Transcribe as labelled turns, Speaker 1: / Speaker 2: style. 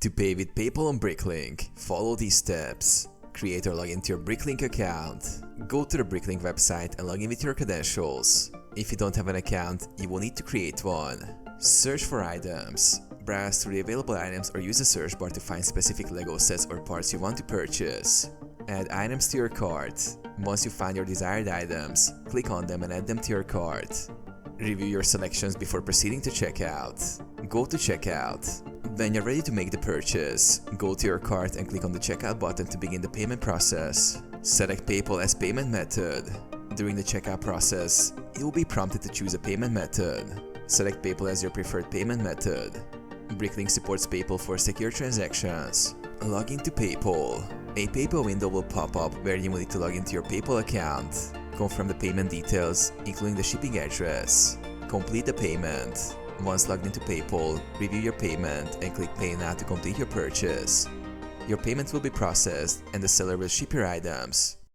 Speaker 1: To pay with PayPal on BrickLink, follow these steps. Create or log into your BrickLink account. Go to the BrickLink website and log in with your credentials. If you don't have an account, you will need to create one. Search for items. Browse through the available items or use the search bar to find specific LEGO sets or parts you want to purchase. Add items to your cart. Once you find your desired items, click on them and add them to your cart. Review your selections before proceeding to checkout. Go to checkout. When you're ready to make the purchase, go to your cart and click on the checkout button to begin the payment process. Select PayPal as payment method. During the checkout process, you will be prompted to choose a payment method. Select PayPal as your preferred payment method. BrickLink supports PayPal for secure transactions. Log into PayPal. A PayPal window will pop up where you will need to log into your PayPal account. Confirm the payment details, including the shipping address. Complete the payment. Once logged into PayPal, review your payment and click Pay Now to complete your purchase. Your payment will be processed and the seller will ship your items.